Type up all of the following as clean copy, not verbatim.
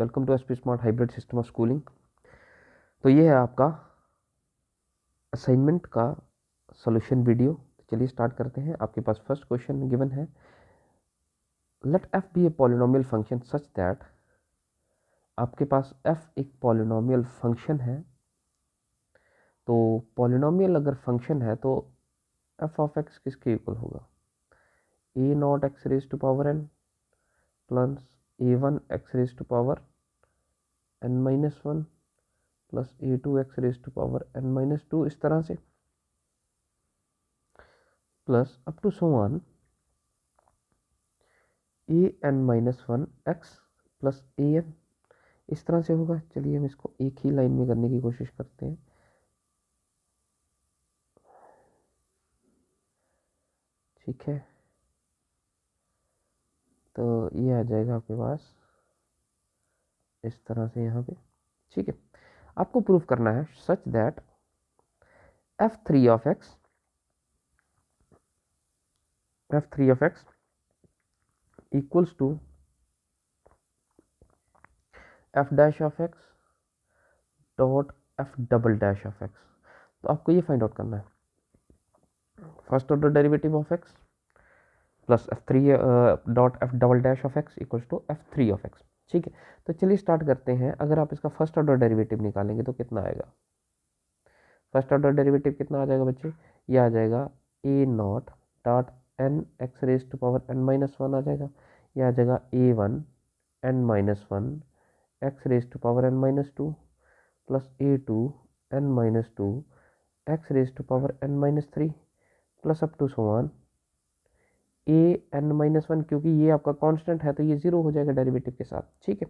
Welcome to SP smart hybrid system of schooling. तो ये है आपका असाइनमेंट का सॉल्यूशन वीडियो। चलिए स्टार्ट करते हैं। आपके पास फर्स्ट क्वेश्चन गिवन है, let f be a polynomial function such that. आपके पास एफ एक पॉलिनोमियल फंक्शन है। तो पॉलिनोमियल अगर फंक्शन है तो एफ ऑफ एक्स किसके इक्वल होगा? A not x raise to power N plus A one x raise to power N minus one plus A two x raise to power N minus two, इस तरह से plus up to so one A N minus one x plus A n, इस तरह से होगा। चलिए हम इसको एक ही लाइन में करने की कोशिश करते हैं। ठीक है, तो ये आ जाएगा आपके पास इस तरह से यहाँ पे। ठीक है, आपको प्रूफ करना है such that F three of X equals to F dash of X dot F double dash of x. तो आपको ये फाइंड आउट करना है, first order derivative of X plus F three dot F double dash of X equals to F three of X. ठीक है, तो चलिए start करते हैं। अगर आप इसका फर्स्ट ऑर्डर डेरिवेटिव निकालेंगे तो कितना आएगा? फर्स्ट ऑर्डर डेरिवेटिव कितना आ जाएगा बच्चे? ये आ जाएगा a not dot n x raise to power N minus one आ जाएगा। ये आ जाएगा a one n minus one x raise to power N minus two plus A two N minus two x raise to power N minus three plus up to so one A N minus one, क्योंकि ये आपका constant है तो ये zero हो जाएगा derivative के साथ। ठीक है,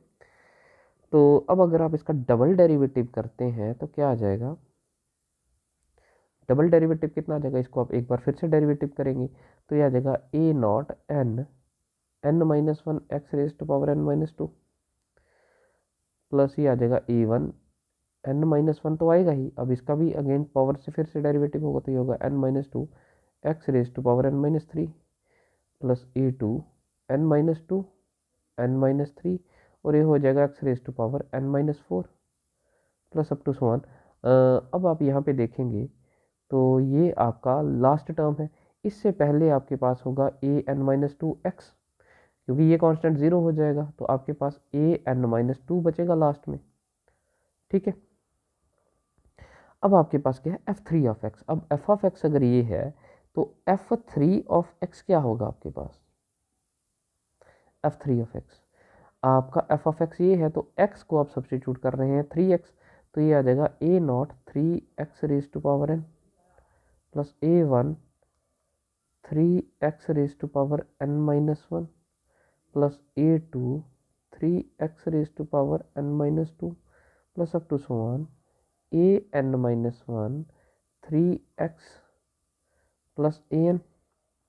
तो अब अगर आप इसका डबल डेरिवेटिव करते हैं तो क्या आ जाएगा? डबल डेरिवेटिव कितना आ जाएगा? इसको आप एक बार फिर से डेरिवेटिव करेंगे तो ये आ जाएगा a not n n minus one x raise to power N minus two plus ये आ जाएगा a one n minus one तो आएगा ही। अब इसका भी अगेन पावर से फिर से डेरिवेटिव होगा तो ये होगा N minus two x raise to power N minus three plus A two N minus two N minus three और ये हो जाएगा x raise to power N minus four plus up to so one. अब आप यहाँ पे देखेंगे तो ये आपका लास्ट टर्म है। इससे पहले आपके पास होगा A N minus two x, क्योंकि ये कांस्टेंट जीरो हो जाएगा तो आपके पास ए एन माइनस टू बचेगा लास्ट में। ठीक है, अब आपके पास क्या है? F three of x. अब एफ ऑफ एक्स अगर ये है तो एफ थ्री ऑफ एक्स क्या होगा आपके पास? एफ थ्री ऑफ एक्स आपका एफ ऑफ एक्स ये है तो एक्स को आप सब्सटीट्यूट कर रहे हैं थ्री एक्स, तो ये आ जाएगा a not three x raise to power N plus A one three x raise to power N minus one plus A two three x raise to power N minus two plus up to so one A N minus one three x plus A n.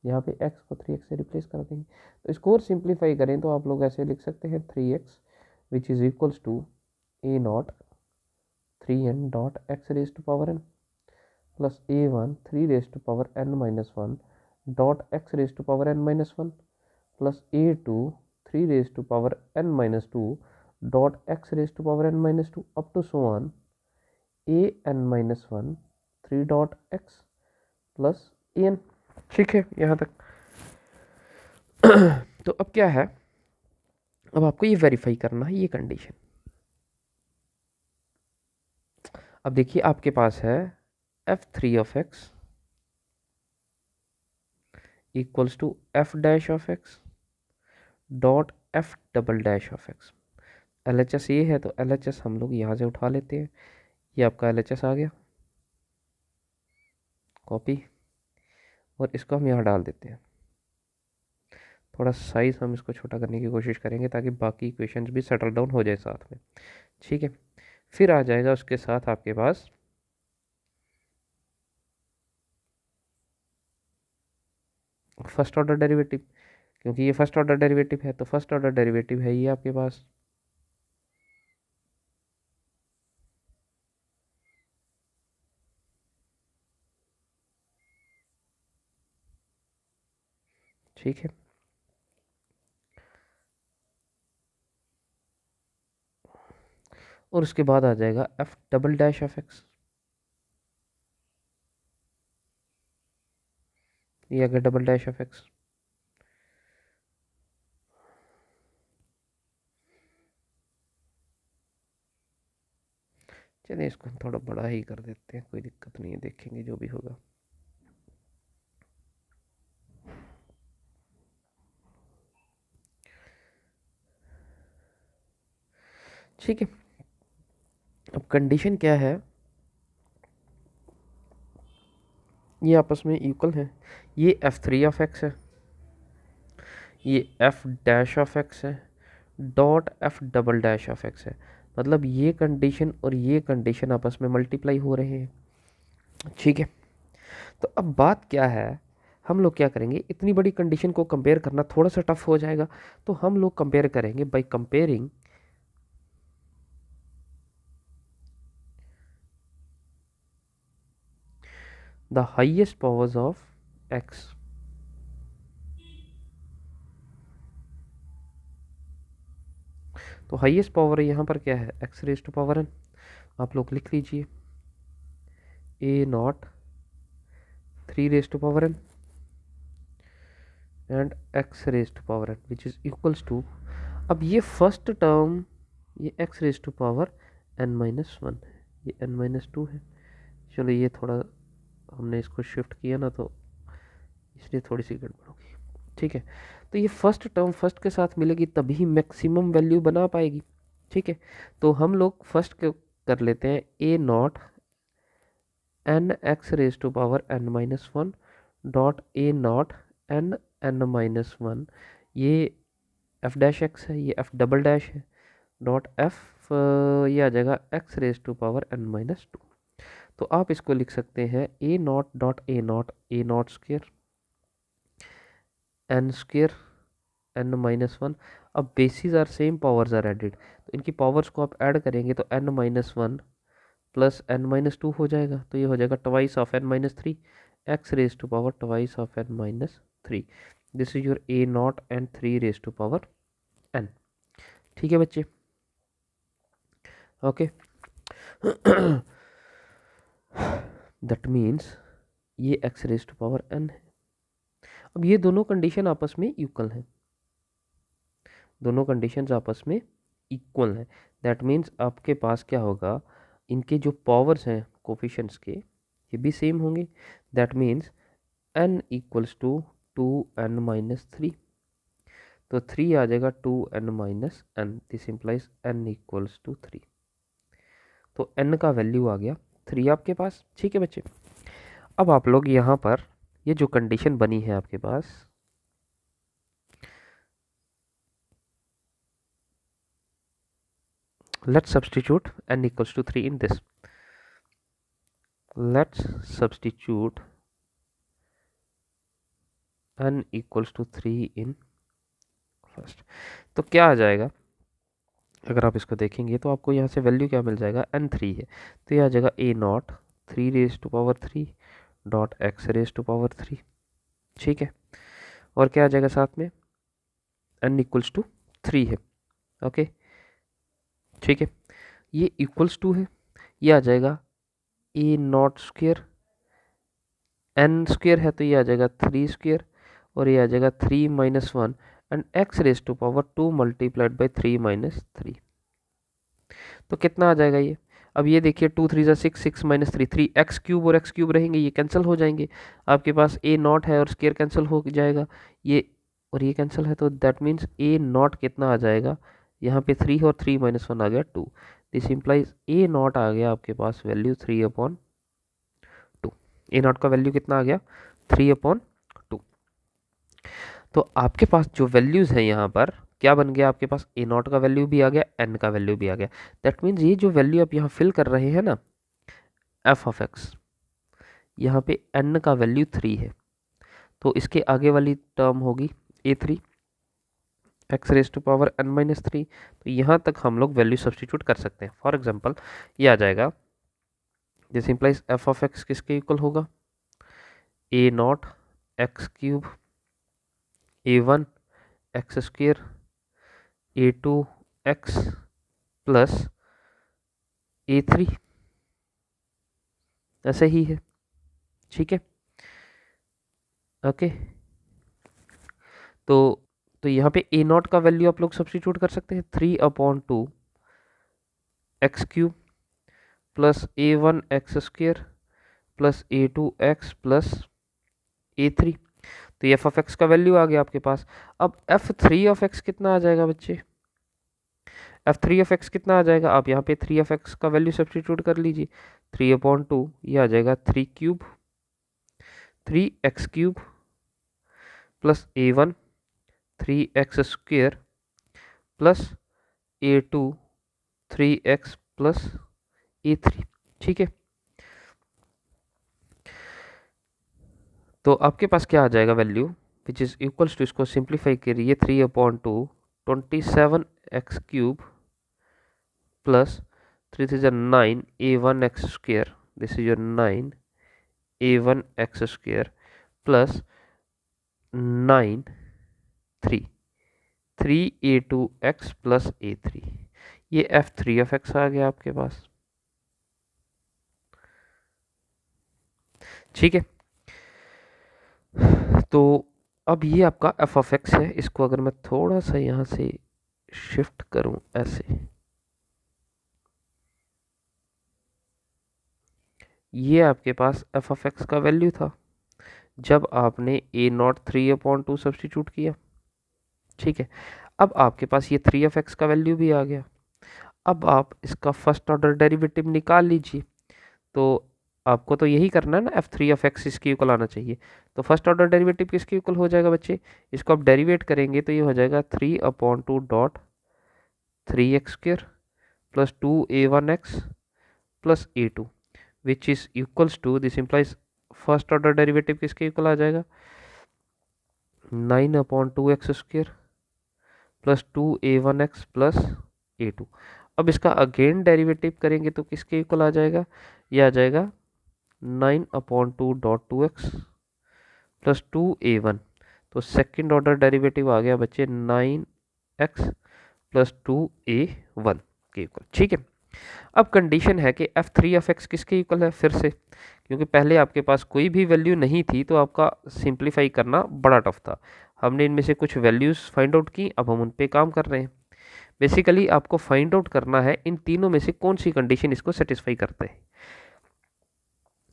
यहाँ पे x को 3x से replace कर देंगे तो इसको और simplify करें तो आप लोग ऐसे लिख सकते हैं 3x which is equals to A not three N dot x raise to power N plus A one three raise to power N minus one dot x raise to power N minus one plus A two three raise to power N minus two dot x raise to power N minus two up to so one A N minus one three dot X plus A N. ठीक है यहाँ तक। तो अब क्या है? अब आपको ये वेरीफाई करना है ये कंडीशन। अब देखिए आपके पास है F three of X equals to F dash of X dot F double dash of X. L H S ये है तो एल एच एस हम लोग यहाँ से उठा लेते हैं। ये आपका एल एच एस आ गया, कॉपी, और इसको हम यहाँ डाल देते हैं। थोड़ा साइज हम इसको छोटा करने की कोशिश करेंगे ताकि बाकी इक्वेशंस भी सेटल डाउन हो जाए साथ में। ठीक है, फिर आ जाएगा उसके साथ आपके पास फर्स्ट ऑर्डर डेरिवेटिव, क्योंकि ये फर्स्ट ऑर्डर डेरिवेटिव है तो फर्स्ट ऑर्डर डेरिवेटिव है ये आपके पास। ठीक है, और उसके बाद आ जाएगा F double dash of x, ये आ गया डबल डैश ऑफ एक्स। चलिए इसको हम थोड़ा बड़ा ही कर देते हैं, कोई दिक्कत नहीं है, देखेंगे जो भी होगा। ठीक है, अब कंडीशन क्या है, ये आपस में इक्वल है, ये एफ थ्री ऑफ एक्स है, ये एफ डैश ऑफ एक्स है, dot F double dash of x है। मतलब ये कंडीशन और ये कंडीशन आपस में मल्टीप्लाई हो रहे हैं। ठीक है, तो अब बात क्या है, हम लोग क्या करेंगे, इतनी बड़ी कंडीशन को कंपेयर करना थोड़ा सा टफ हो जाएगा, तो हम लोग कंपेयर करेंगे by comparing the highest powers of x. तो हाईएस्ट पावर यहाँ पर क्या है, x raise to power n. आप लोग लिख लीजिए a naught 3 raise to power n and x raise to power n which is equals to, अब ये फर्स्ट टर्म ये x raise to power N minus one है, ये एन माइनस टू है। चलो ये थोड़ा हमने इसको शिफ्ट किया ना, तो इसलिए थोड़ी सी गड़बड़ होगी। ठीक है, तो ये फर्स्ट टर्म फर्स्ट के साथ मिलेगी तभी मैक्सिमम वैल्यू बना पाएगी। ठीक है, तो हम लोग फर्स्ट कर लेते हैं a not n x raise to power N minus one dot a not n n minus one, ये एफ डैश एक्स है, ये एफ डबल डैश है, डॉट एफ ये आ जाएगा x raise to power N minus two. तो आप इसको लिख सकते हैं a not dot a naught square n square n minus one. अब basis are same, powers are added, तो इनकी पावर्स को आप ऐड करेंगे तो N minus one plus N minus two हो जाएगा, तो ये हो जाएगा twice of N minus three, x raise to power twice of N minus three. This is your A not and three raise to power N. ठीक है बच्चे, okay. That means ये x raise to power N है। अब ये दोनों condition आपस में इक्वल हैं, दोनों कंडीशंस आपस में इक्वल हैं। दैट मीन्स आपके पास क्या होगा, इनके जो पावर्स हैं कोफिशिएंट्स के ये भी सेम होंगे। That means n equals to two N minus three, तो थ्री आ जाएगा two N minus N, this implies n equals to three. तो n का वैल्यू आ गया थ्री आपके पास। ठीक है बच्चे, अब आप लोग यहाँ पर ये जो कंडीशन बनी है आपके पास, let's substitute n equals to 3 in this. Let's substitute n equals to 3 in first. तो क्या आ जाएगा, अगर आप इसको देखेंगे तो आपको यहाँ से वैल्यू क्या मिल जाएगा, n थ्री है, तो ये आ जाएगा a not three raise to power three dot x raise to power three. ठीक है, और क्या आ जाएगा साथ में, n इक्वल्स टू थ्री है। ओके, ठीक है, ये इक्वल्स टू है, ये आ जाएगा a naught square, n square है तो ये आ जाएगा थ्री स्क्वेयर, और ये आ जाएगा three minus one and x raise to power two multiplied by three minus three. तो कितना आ जाएगा ये, अब ये देखिए टू थ्री ज़ा six, six minus three, three X cube और एक्स क्यूब रहेंगे, ये कैंसिल हो जाएंगे। आपके पास ए नॉट है और स्क्वेयर कैंसिल हो जाएगा, ये और ये कैंसिल है, तो दैट मीन्स ए नॉट कितना आ जाएगा, यहाँ पे थ्री और थ्री माइनस वन आ गया two, this implies a naught आ गया आपके पास वैल्यू थ्री अपॉन टू। ए नॉट का वैल्यू कितना आ गया, थ्री अपॉन टू। तो आपके पास जो वैल्यूज़ हैं यहाँ पर क्या बन गया, आपके पास ए नॉट का वैल्यू भी आ गया, एन का वैल्यू भी आ गया। दैट मीन्स ये जो वैल्यू आप यहाँ फिल कर रहे हैं ना, एफ ऑफ एक्स, यहाँ पे एन का वैल्यू थ्री है, तो इसके आगे वाली टर्म होगी a three x raise to power N minus three. तो यहाँ तक हम लोग वैल्यू सब्सटीट्यूट कर सकते हैं। फॉर एग्जाम्पल ये आ जाएगा, this implies f of x किसके इक्वल होगा, a not x cube a one x square a two x plus A3 ऐसे ही है, ठीक है। ओके, तो यहाँ पे ए नॉट का वैल्यू आप लोग सब्स्टिट्यूट कर सकते हैं, 3/2 x cube plus A1 X square plus A2 X plus A3। तो ये एफ ऑफ एक्स का वैल्यू आ गया आपके पास। अब F3 ऑफ एक्स कितना आ जाएगा बच्चे? F3 ऑफ एक्स कितना आ जाएगा? आप यहाँ पे 3 ऑफ एक्स का वैल्यू सब्स्टिट्यूट कर लीजिए, 3/2 ये आ जाएगा 3x³ plus A1 3x square plus A2 3x plus A3, ठीक है। तो आपके पास क्या आ जाएगा value, which is equals to, इसको सिंप्लीफाई करिए, 3/2 27x³ प्लस 3 3 9 A1 X square, this is your 9 A1 X square प्लस 9 3 A2 एक्स प्लस A3। ये F3 ऑफ एक्स आ गया आपके पास, ठीक है। तो अब ये आपका एफ ऑफ एक्स है। इसको अगर मैं थोड़ा सा यहाँ से शिफ्ट करूं ऐसे, ये आपके पास एफ ऑफ एक्स का वैल्यू था जब आपने A0 3/2 सब्स्टिट्यूट किया, ठीक है। अब आपके पास ये 3 ऑफ एक्स का वैल्यू भी आ गया। अब आप इसका फर्स्ट ऑर्डर डेरिवेटिव निकाल लीजिए। तो आपको तो यही करना है ना, F3 ऑफ एक्स इसके इक्वल आना चाहिए। तो फर्स्ट ऑर्डर डेरिवेटिव किसके इक्वल हो जाएगा बच्चे? इसको आप डेरिवेट करेंगे तो ये हो जाएगा 3/2 dot 3x² plus 2A1x plus A2 which is equals to, this implies first order derivative किसके इक्वल आ जाएगा? 9/2x² plus 2A1x plus A2। अब इसका अगेन डेरिवेटिव करेंगे तो किसके इक्वल आ जाएगा? ये आ जाएगा 9/2 डॉट 2x प्लस 2A1। तो सेकेंड ऑर्डर डेरिवेटिव आ गया बच्चे 9x प्लस 2A1 के इक्वल, ठीक है। अब कंडीशन है कि F3 ऑफ एक्स किसके इक्वल है, फिर से, क्योंकि पहले आपके पास कोई भी वैल्यू नहीं थी तो आपका सिंप्लीफाई करना बड़ा टफ था। हमने इनमें से कुछ वैल्यूज फाइंड आउट की, अब हम उन पे काम कर रहे हैं। बेसिकली आपको फाइंड आउट करना है इन तीनों में से कौन सी कंडीशन इसको सेटिस्फाई करते हैं,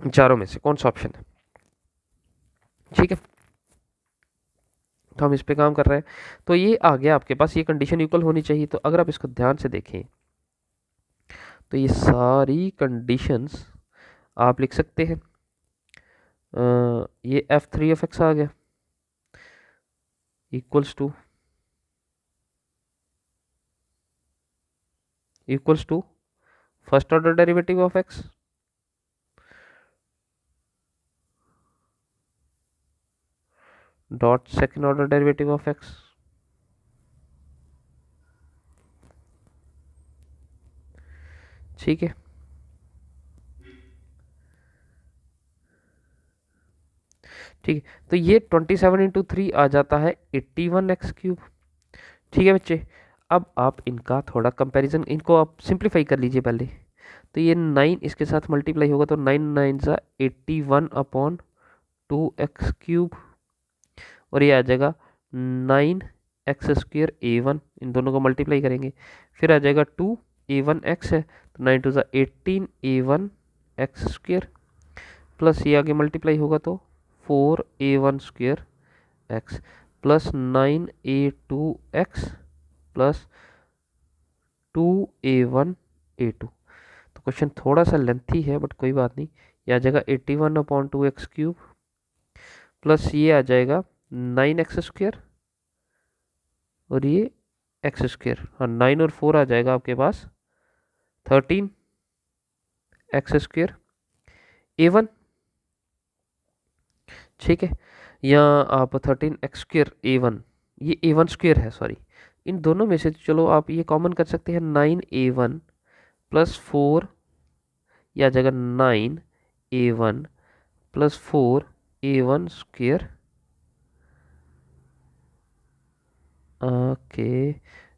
चारों में से कौन सा ऑप्शन है, ठीक है। तो हम इस पे काम कर रहे हैं। तो ये आ गया आपके पास, ये कंडीशन इक्वल होनी चाहिए। तो अगर आप इसको ध्यान से देखें तो ये सारी कंडीशंस आप लिख सकते हैं। ये F3 ऑफ एक्स आ गया equals to first order derivative of X dot second order derivative of X, ठीक है। ठीक है, तो ये 27 × 3 आ जाता है 81x³, ठीक है बच्चे। अब आप इनका थोड़ा कंपैरिजन, इनको आप सिंप्लीफाई कर लीजिए पहले। तो ये 9 इसके साथ मल्टीप्लाई होगा तो 9 9 सा 81/2x³ और ये आ जाएगा 9x² A1, इन दोनों को मल्टीप्लाई करेंगे, फिर आ जाएगा 2A1x है तो 9 2 सा 18 A1x² प्लस ये आगे मल्टीप्लाई होगा तो 4A1² x plus 9A2x plus 2A1 A2। तो क्वेश्चन थोड़ा सा लेंथी है बट कोई बात नहीं। ये आ जाएगा 81/2x³ प्लस ये आ जाएगा 9x² और ये x², हाँ 9 और 4 आ जाएगा आपके पास 13x² A1, ठीक है। यहाँ आप 13x² A1, ये A1² है सॉरी। इन दोनों में से चलो आप ये कॉमन कर सकते हैं, 9A1 प्लस 4 या जगह 9A1 प्लस 4A1²। ओके,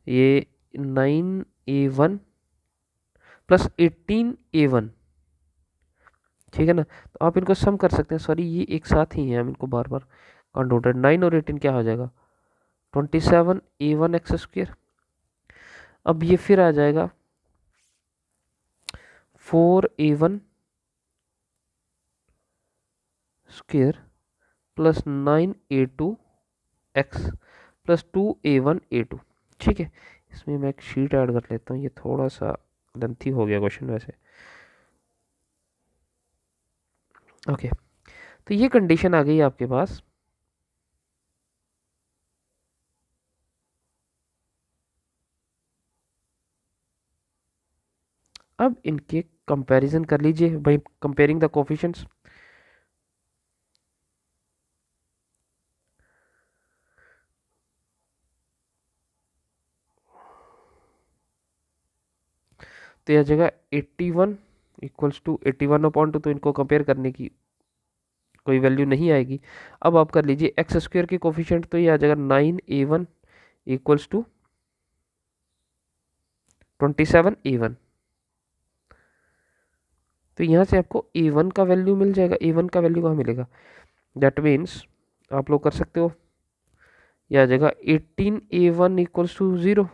ये 9A1 प्लस 18a1, ठीक है ना। तो आप इनको सम कर सकते हैं, सॉरी ये एक साथ ही हैं, हम इनको बार बार काउंट 9 और 18 क्या हो जाएगा 27a1 x²। अब ये फिर आ जाएगा 4a1 square plus 9a2 x plus 2a1a2, ठीक है। इसमें मैं एक शीट ऐड कर लेता हूँ, ये थोड़ा सा लेंथी हो गया क्वेश्चन वैसे। ओके, तो ये कंडीशन आ गई आपके पास। अब इनके कंपैरिजन कर लीजिए भाई, कंपेयरिंग द कोफिशिएंट्स। तो यह जगह 81 इक्वल्स टू 81/2, तो इनको कंपेयर करने की कोई वैल्यू नहीं आएगी। अब आप कर लीजिए x² के कोफिशिएंट, तो ये आ जाएगा 9a1 इक्वल्स टू 27a1। तो यहाँ से आपको a1 का वैल्यू मिल जाएगा। a1 का वैल्यू कहाँ मिलेगा, दैट मीन्स आप लोग कर सकते हो, यह आ जाएगा 18a1 equals to 0,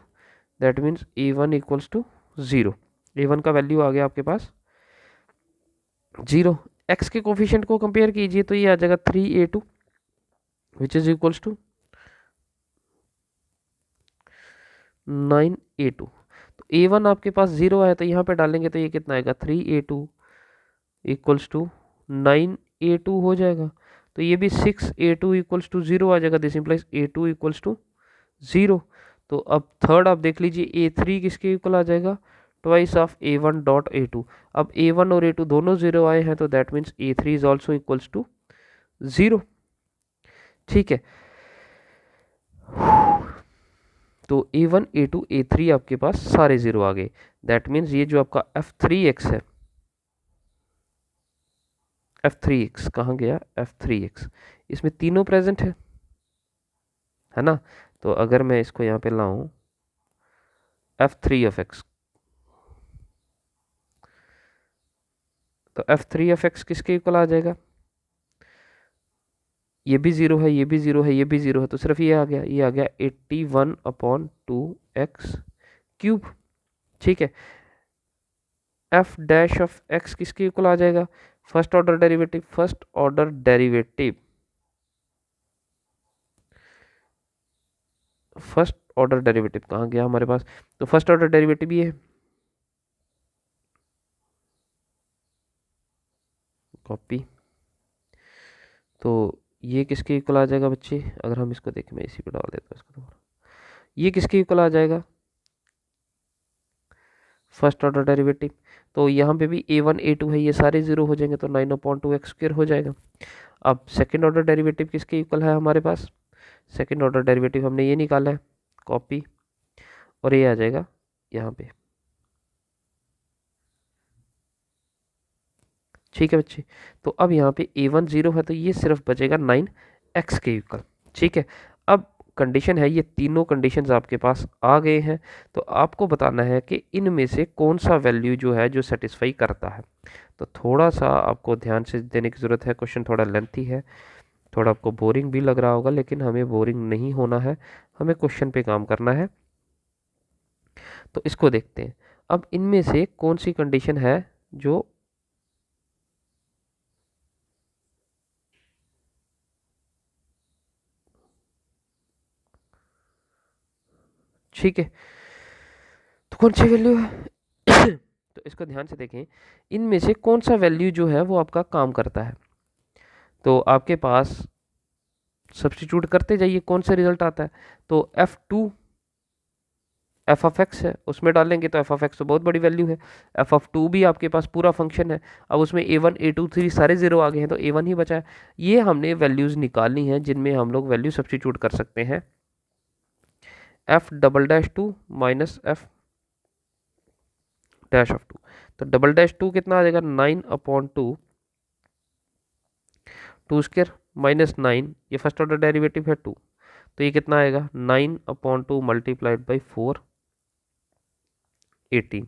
that means a1 equals to 0। a1 का वैल्यू आ गया आपके पास 0। x के कोफिशिएंट को कंपेयर कीजिए, तो ये आ जाएगा 3a2 which is equals to 9a2। तो a1 आपके पास 0 है, तो यहाँ पे डालेंगे तो ये कितना आएगा 3a2 इक्वल्स टू 9a2 हो जाएगा। तो ये भी 6a2 इक्वल्स टू 0 आ जाएगा, this implies a2 equals to 0। तो अब थर्ड आप देख लीजिए a3 किसके इक्वल आ जाएगा, twice of a1 dot a2। अब a1 और a2 दोनों 0 आए हैं, तो that means a3 is also equals to 0, ठीक है। तो a1 a2 a3 आपके पास सारे 0 आ गए, दैट मीन्स ये जो आपका f3x है, f3x कहाँ गया, f3x इसमें तीनों प्रेजेंट है ना। तो अगर मैं इसको यहाँ पे लाऊं f3 तो f3 किसके इक्वल आ जाएगा, ये भी 0 है, ये भी 0 है, ये भी 0 है, तो सिर्फ ये आ गया, ये आ गया 81/2x³, ठीक है। f डैश ऑफ x किसके इक्वल आ जाएगा, first order derivative, first order derivative, first order derivative कहाँ गया हमारे पास, तो फर्स्ट ऑर्डर डेरिवेटिव ये है, कॉपी। तो ये किसके इक्वल आ जाएगा बच्चे, अगर हम इसको देखें, मैं इसी पे डाल देता हूँ इसको दोबारा, ये किसके इक्वल आ जाएगा, फर्स्ट ऑर्डर डेरिवेटिव। तो यहाँ पे भी a1 a2 है, ये सारे 0 हो जाएंगे, तो 9/2x² हो जाएगा। अब सेकेंड ऑर्डर डेरिवेटिव किसके इक्वल है हमारे पास, सेकेंड ऑर्डर डेरिवेटिव हमने ये निकाला है, कॉपी, और ये आ जाएगा यहाँ पे, ठीक है बच्चे। तो अब यहाँ पे a1 0 है, तो ये सिर्फ बचेगा 9x के इक्वल, ठीक है। अब कंडीशन है, ये तीनों कंडीशंस आपके पास आ गए हैं, तो आपको बताना है कि इनमें से कौन सा वैल्यू जो है जो सेटिस्फाई करता है। तो थोड़ा सा आपको ध्यान से देने की ज़रूरत है, क्वेश्चन थोड़ा लेंथी है, थोड़ा आपको बोरिंग भी लग रहा होगा, लेकिन हमें बोरिंग नहीं होना है, हमें क्वेश्चन पे काम करना है। तो इसको देखते हैं, अब इनमें से कौन सी कंडीशन है जो ठीक है, तो कौन सी वैल्यू है तो इसको ध्यान से देखें, इनमें से कौन सा वैल्यू जो है वो आपका काम करता है। तो आपके पास सब्स्टिट्यूट करते जाइए, कौन सा रिजल्ट आता है, तो f2 f(x) है, उसमें डालेंगे तो f(x) तो बहुत बड़ी वैल्यू है, f(2) भी आपके पास पूरा फंक्शन है। अब उसमें a1 a2 3 सारे 0 आ गए हैं, तो a1 ही बचा है। ये हमने वैल्यूज़ निकालनी है जिनमें हम लोग वैल्यू सब्स्टिट्यूट कर सकते हैं, f"(2) माइनस f'(2), तो "(2) कितना आ जाएगा 9/2 2² माइनस 9, ये फर्स्ट ऑर्डर डेरिवेटिव है 2, तो ये कितना आएगा 9/2 मल्टीप्लाइड बाई 4 18,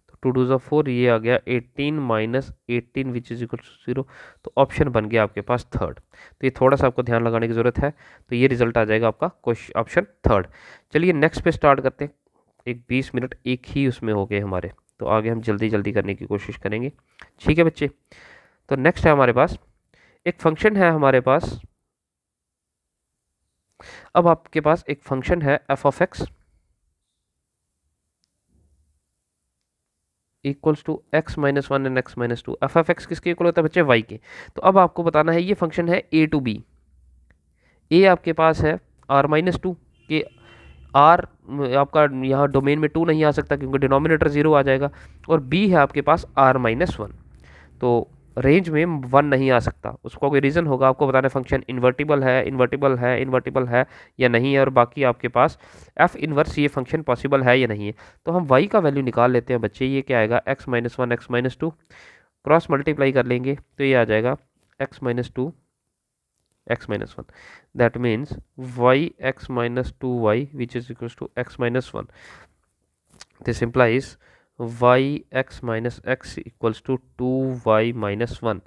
तो 2 2 4, ये आ गया 18 minus 18 which is equal to 0। तो ऑप्शन बन गया आपके पास थर्ड। तो ये थोड़ा सा आपको ध्यान लगाने की ज़रूरत है। तो ये रिजल्ट आ जाएगा आपका क्वेश्चन ऑप्शन थर्ड। चलिए नेक्स्ट पे स्टार्ट करते हैं। एक 20 मिनट एक ही उसमें हो गए हमारे, तो आगे हम जल्दी जल्दी करने की कोशिश करेंगे। ठीक है बच्चे, तो नेक्स्ट है हमारे पास एक फंक्शन है हमारे पास। अब आपके पास एक फंक्शन है F of X equals to X minus one and X minus two. F of x किसके इक्वल होता है बच्चे? वाई के। तो अब आपको बताना है ये फंक्शन है ए टू बी। ए आपके पास है आर माइनस टू के, आर आपका यहाँ डोमेन में टू नहीं आ सकता क्योंकि डिनोमिनेटर जीरो आ जाएगा, और बी है आपके पास आर माइनस वन। तो रेंज में वन नहीं आ सकता, उसका कोई रीज़न होगा, आपको बताना है फंक्शन इन्वर्टिबल है, इन्वर्टिबल है, इन्वर्टिबल है या नहीं है, और बाकी आपके पास एफ इन्वर्स ये फंक्शन पॉसिबल है या नहीं है। तो हम वाई का वैल्यू निकाल लेते हैं बच्चे। ये क्या आएगा? X minus one x minus to, cross multiply कर लेंगे तो ये आ जाएगा x minus to x minus 1, that means y x minus 2y which is equals to x minus 1. This implies y x minus x equals to 2y minus 1.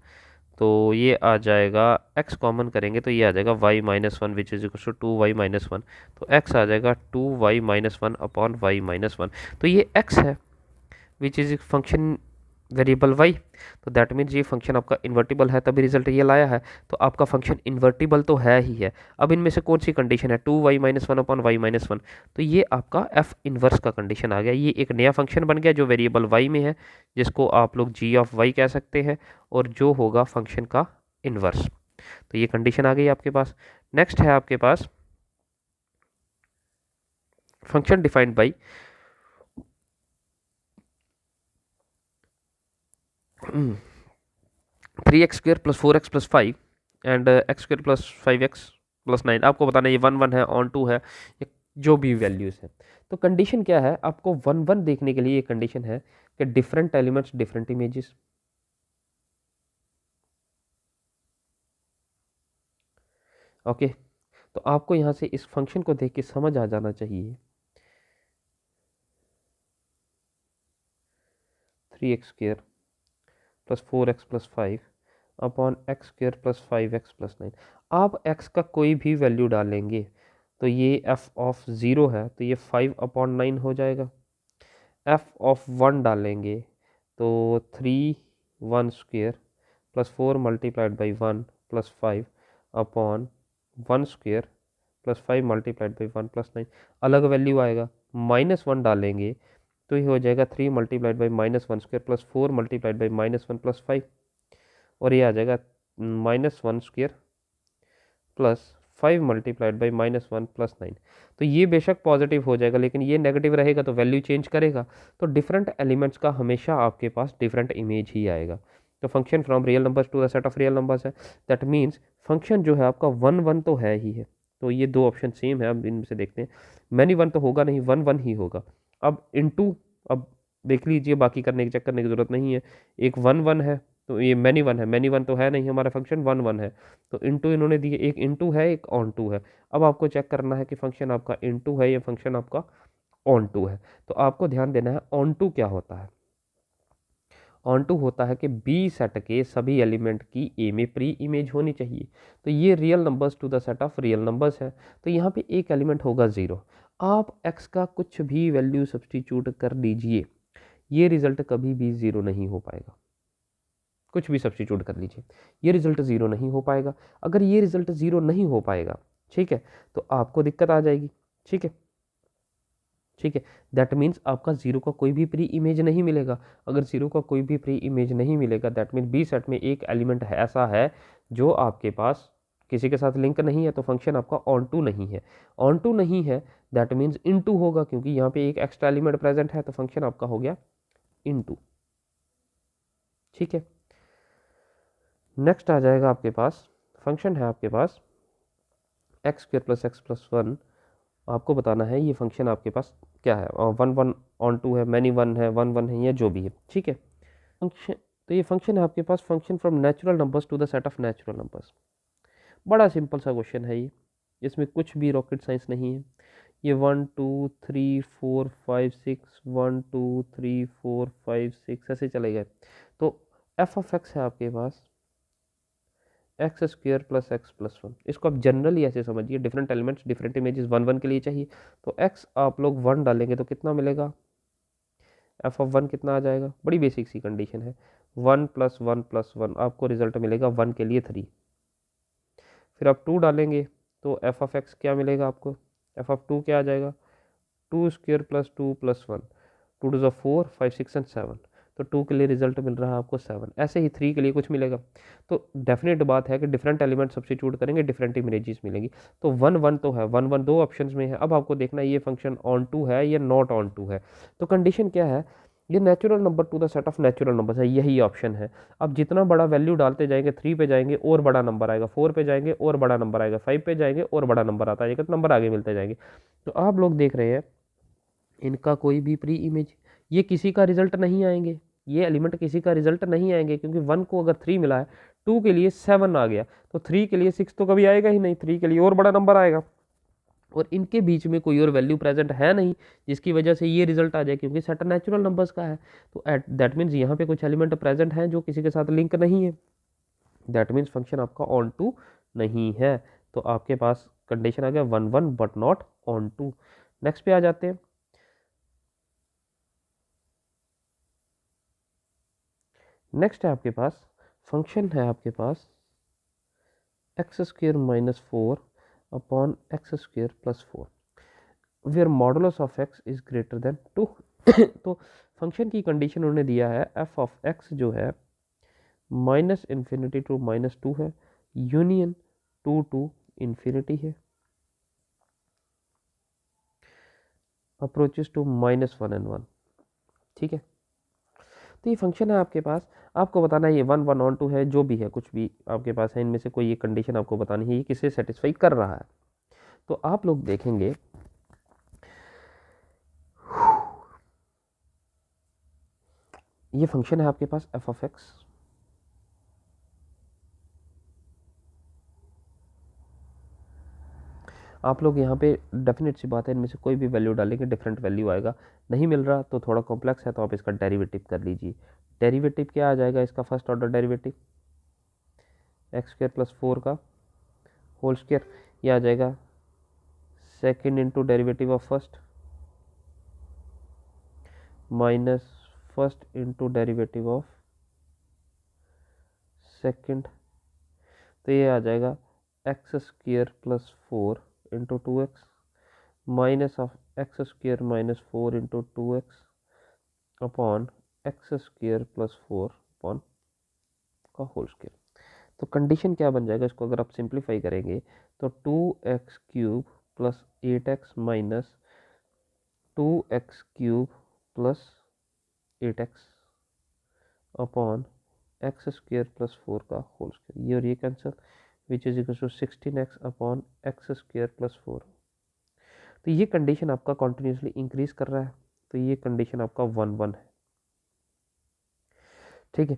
तो ये आ जाएगा, x कॉमन करेंगे तो ये आ जाएगा y minus one which is equal to 2y minus one. तो x आ जाएगा 2y minus one upon y minus one. तो ये x है which is function variable y। तो दैट मीन्स ये फंक्शन आपका इन्वर्टिबल है, तभी रिजल्ट ये लाया है। तो आपका फंक्शन इन्वर्टिबल तो है ही है। अब इनमें से कौन सी कंडीशन है? 2y minus one upon Y minus one. तो ये आपका एफ इन्वर्स का कंडीशन आ गया। ये एक नया फंक्शन बन गया जो वेरिएबल y में है, जिसको आप लोग g ऑफ y कह सकते हैं, और जो होगा फंक्शन का इन्वर्स। तो ये कंडीशन आ गई आपके पास। नेक्स्ट है आपके पास function defined by 3x square plus 4x plus 5 and x square plus 5x plus 9। आपको बताना ये 1 1 है, ऑन 2 है, जो भी वैल्यूज है। तो कंडीशन क्या है? आपको 1 1 देखने के लिए ये कंडीशन है कि different elements different images. Okay, तो आपको यहाँ से इस फंक्शन को देख के समझ आ जाना चाहिए 3x square plus 4x plus 5 upon x square plus 5x plus 9। आप x का कोई भी वैल्यू डालेंगे तो ये f ऑफ 0 है तो ये 5 अपॉन 9 हो जाएगा। f ऑफ 1 डालेंगे तो 3 1 square plus 4 multiplied by 1 plus 5 upon 1 square plus 5 multiplied by 1 plus 9। अलग वैल्यू आएगा। माइनस 1 डालेंगे तो ये हो जाएगा 3 multiplied by minus one square plus 4 multiplied by minus one plus 5, और ये आ जाएगा minus one square plus 5 multiplied by minus one plus 9। तो ये बेशक पॉजिटिव हो जाएगा, लेकिन ये नेगेटिव रहेगा तो वैल्यू चेंज करेगा। तो डिफरेंट एलिमेंट्स का हमेशा आपके पास डिफरेंट इमेज ही आएगा। तो function from real numbers to the set of real numbers है, दैट मीन्स फंक्शन जो है आपका 1 1 तो है ही है। तो ये दो ऑप्शन सेम है। अब इनमें से देखते हैं, मैनी वन तो होगा नहीं, 1 1 ही होगा। अब इनटू, अब देख लीजिए, बाकी करने की चेक करने की जरूरत नहीं है। एक 1 1 है तो ये मैनी वन है, मैनी वन तो है नहीं, हमारा फंक्शन 1 1 है। तो इनटू इन्होंने दिए, एक इनटू है एक ऑन टू है। अब आपको चेक करना है कि फंक्शन आपका इनटू है या फंक्शन आपका ऑन टू है। तो आपको ध्यान देना है ऑन टू क्या होता है। ऑन टू होता है कि बी सेट के सभी एलिमेंट की ए में प्री इमेज होनी चाहिए। तो ये real numbers to the set of real numbers है, तो यहाँ पे एक एलिमेंट होगा 0। आप x का कुछ भी वैल्यू सब्सटीट्यूट कर दीजिए, ये रिजल्ट कभी भी 0 नहीं हो पाएगा। कुछ भी सब्सटीट्यूट कर लीजिए, ये रिजल्ट 0 नहीं हो पाएगा। अगर ये रिजल्ट 0 नहीं हो पाएगा, ठीक है, तो आपको दिक्कत आ जाएगी। ठीक है, ठीक है, दैट मीन्स आपका 0 का कोई भी प्री इमेज नहीं मिलेगा। अगर 0 का कोई भी प्री इमेज नहीं मिलेगा, दैट मीन्स बी सेट में एक एलिमेंट है ऐसा है जो आपके पास किसी के साथ लिंक नहीं है, तो फंक्शन आपका ऑन टू नहीं है। ऑन टू नहीं है दैट मीन्स इन टू होगा, क्योंकि यहाँ पे एक एक्स्ट्रा एलिमेंट प्रेजेंट है, तो फंक्शन आपका हो गया इन टू। ठीक है, नेक्स्ट आ जाएगा आपके पास फंक्शन है आपके पास x square plus x plus one. आपको बताना है ये फंक्शन आपके पास क्या है, 1 1 ऑन टू है, मैनी वन है, 1 1 है, या जो भी है। ठीक है, फंक्शन, तो ये फंक्शन है आपके पास function from natural numbers to the set of natural numbers. बड़ा सिंपल सा क्वेश्चन है ये, इसमें कुछ भी रॉकेट साइंस नहीं है। ये 1 2 3 4 5 6 1 2 3 4 5 6 ऐसे चले गए। तो एफ ऑफ एक्स है आपके पास x square plus x plus one. इसको आप जनरली ऐसे समझिए, different elements different images one one के लिए चाहिए। तो एक्स आप लोग वन डालेंगे तो कितना मिलेगा, एफ ऑफ वन कितना आ जाएगा, बड़ी बेसिक सी कंडीशन है, वन प्लस वन आपको रिजल्ट मिलेगा वन के लिए थ्री। फिर आप टू डालेंगे तो एफ ऑफ एक्स क्या मिलेगा आपको, एफ ऑफ टू क्या आ जाएगा, two square plus one, two two ज़ा four, five six and seven. तो टू के लिए रिजल्ट मिल रहा है आपको सेवन। ऐसे ही थ्री के लिए कुछ मिलेगा। तो डेफिनेट बात है कि डिफरेंट एलिमेंट सब्स्टिट्यूट करेंगे, डिफरेंट इमेजेस मिलेंगी। तो वन वन तो है, वन वन दो ऑप्शंस में है। अब आपको देखना है ये फंक्शन ऑन टू है या नॉट ऑन टू है। तो कंडीशन क्या है, ये natural number two the set of natural number है, यही ऑप्शन है। अब जितना बड़ा वैल्यू डालते जाएंगे, थ्री पे जाएंगे और बड़ा नंबर आएगा, फोर पे जाएंगे और बड़ा नंबर आएगा, फाइव पे जाएंगे और बड़ा नंबर आता है, नंबर आगे मिलते जाएंगे। तो आप लोग देख रहे हैं इनका कोई भी प्री इमेज, ये किसी का रिजल्ट नहीं आएंगे, ये एलिमेंट किसी का रिजल्ट नहीं आएंगे, क्योंकि वन को अगर थ्री मिला है, टू के लिए सेवन आ गया, तो थ्री के लिए सिक्स तो कभी आएगा ही नहीं, थ्री के लिए और बड़ा नंबर आएगा। और इनके बीच में कोई और वैल्यू प्रेजेंट है नहीं जिसकी वजह से ये रिजल्ट आ जाए, क्योंकि सेट नेचुरल नंबर्स का है। तो एट दैट मीन्स यहाँ पे कुछ एलिमेंट प्रेजेंट है जो किसी के साथ लिंक नहीं है, दैट मीन्स फंक्शन आपका ऑन टू नहीं है। तो आपके पास कंडीशन आ गया one one but not onto. Next पे आ जाते हैं। नेक्स्ट है आपके पास फंक्शन है आपके पास x square minus four upon x square plus four, where modulus of x is greater than two. तो फंक्शन की कंडीशन उन्होंने दिया है एफ ऑफ एक्स जो है minus infinity to minus two है, यूनियन टू टू इन्फिनिटी है, approaches to minus one and one. ठीक है, तो ये फंक्शन है आपके पास, आपको बताना है ये वन वन ऑन टू है, जो भी है कुछ भी आपके पास है इनमें से कोई ये कंडीशन आपको बतानी है, ये किसे सेटिस्फाई कर रहा है। तो आप लोग देखेंगे ये फंक्शन है आपके पास एफ ऑफ एक्स, आप लोग यहाँ पे डेफिनेट सी बात है इनमें से कोई भी वैल्यू डालेंगे डिफरेंट वैल्यू आएगा। नहीं मिल रहा तो थोड़ा कॉम्प्लेक्स है, तो आप इसका डेरिवेटिव कर लीजिए। डेरिवेटिव क्या आ जाएगा इसका, first order derivative x square plus four का होल स्क्वेयर, ये आ जाएगा second into derivative of first minus first into derivative of second. तो ये आ जाएगा x square plus four into two X minus of x square minus four into two x upon x square plus four upon का whole square. तो condition क्या बन जाएगा, इसको अगर आप सिंप्लीफाई करेंगे तो to X cube plus eight X minus two X cube plus eight X upon x square plus four का होल स्क्वेयर, ये और ये cancel, which is equal to sixteen X upon x square plus four. तो ये condition आपका continuously increase कर रहा है, तो ये कंडीशन आपका वन वन है। ठीक है,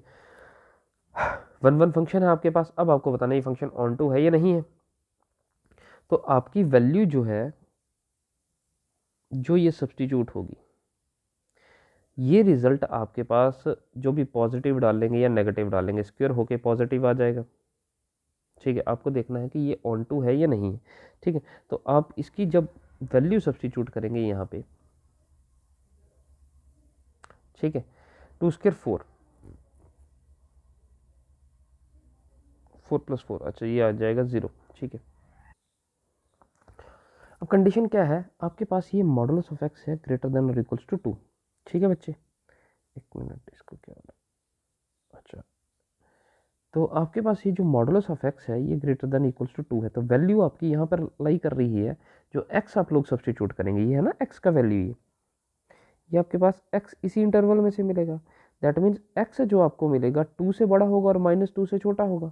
वन वन फंक्शन है आपके पास। अब आपको बताना ये फंक्शन ऑन टू है या नहीं है। तो आपकी वैल्यू जो है, जो ये सब्स्टिट्यूट होगी, ये रिजल्ट आपके पास जो भी पॉजिटिव डालेंगे या नेगेटिव डालेंगे स्क्वायर होके पॉजिटिव आ जाएगा। ठीक है, आपको देखना है कि ये ऑन टू है या नहीं है। ठीक है, तो आप इसकी जब वैल्यू सब्स्टिट्यूट करेंगे यहाँ पे, ठीक है, two square four, four plus four, अच्छा ये आ जाएगा जीरो। ठीक है, अब कंडीशन क्या है आपके पास, ये मॉडुलस ऑफ एक्स है ग्रेटर देन और इक्वल्स टू टू। ठीक है बच्चे, एक मिनट, इसको क्या होना, अच्छा, तो आपके पास ये जो मॉडुलस ऑफ एक्स है ये greater than equals to two है, तो वैल्यू आपकी यहाँ पर लाई कर रही है, जो एक्स आप लोग सब्स्टिट्यूट करेंगे, ये है ना एक्स का वैल्यू, ये आपके पास एक्स इसी इंटरवल में से मिलेगा। दैट मीन्स एक्स जो आपको मिलेगा टू से बड़ा होगा और माइनस टू से छोटा होगा।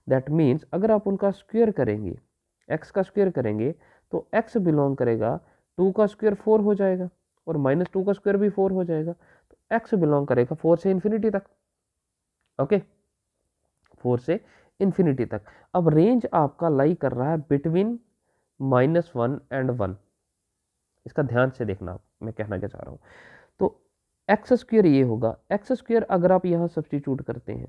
दैट मीन्स अगर आप उनका स्क्वायर करेंगे, एक्स का स्क्वायर करेंगे, तो एक्स बिलोंग करेगा, टू का स्क्वायर फोर हो जाएगा और माइनस टू का स्क्वायर भी फोर हो जाएगा, तो एक्स बिलोंग करेगा फोर से इन्फिनिटी तक। ओके, फोर से इन्फिनिटी तक। अब रेंज आपका लाई कर रहा है between minus one and one. इसका ध्यान से देखना आप, मैं कहना क्या चाह रहा हूँ। तो एक्स स्क्वेयर ये होगा, एक्स स्क्वेयर अगर आप यहाँ सब्स्टिट्यूट करते हैं,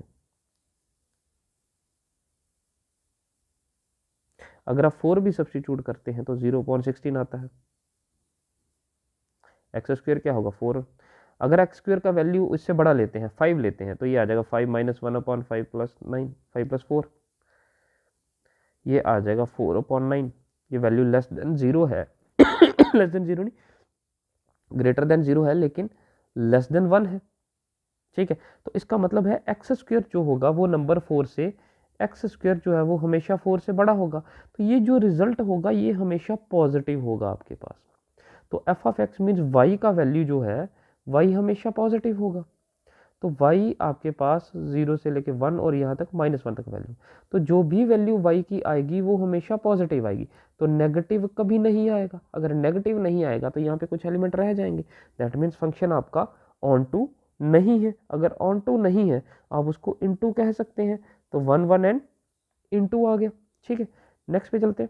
अगर आप 4 भी सब्स्टिट्यूट करते हैं तो 0.16 आता है। एक्स स्क्वेयर क्या होगा 4, अगर एक्स स्क्वेयर का वैल्यू इससे बड़ा लेते हैं 5 लेते हैं तो ये आ जाएगा 5 माइनस 1/5 प्लस 9, 5 प्लस 4, ये आ जाएगा 4/9। ये वैल्यू लेस देन 0 है लेस देन 0 नहीं, ग्रेटर देन 0 है, लेकिन लेस देन 1 है। ठीक है, तो इसका मतलब है एक्स स्क्वेयर जो होगा वो नंबर 4 से, एक्स स्क्वेयर जो है वो हमेशा 4 से बड़ा होगा, तो ये जो रिजल्ट होगा ये हमेशा पॉजिटिव होगा आपके पास। तो F of X means Y का वैल्यू जो है वाई हमेशा पॉजिटिव होगा। तो y आपके पास 0 से लेके 1 और यहाँ तक -1 तक वैल्यू, तो जो भी वैल्यू y की आएगी वो हमेशा पॉजिटिव आएगी, तो नेगेटिव कभी नहीं आएगा। अगर नेगेटिव नहीं आएगा तो यहाँ पे कुछ एलिमेंट रह जाएंगे, दैट मीन्स फंक्शन आपका ऑन टू नहीं है। अगर ऑन टू नहीं है आप उसको इनटू कह सकते हैं, तो 1 1 एंड इनटू आ गया। ठीक है, नेक्स्ट पे चलते हैं।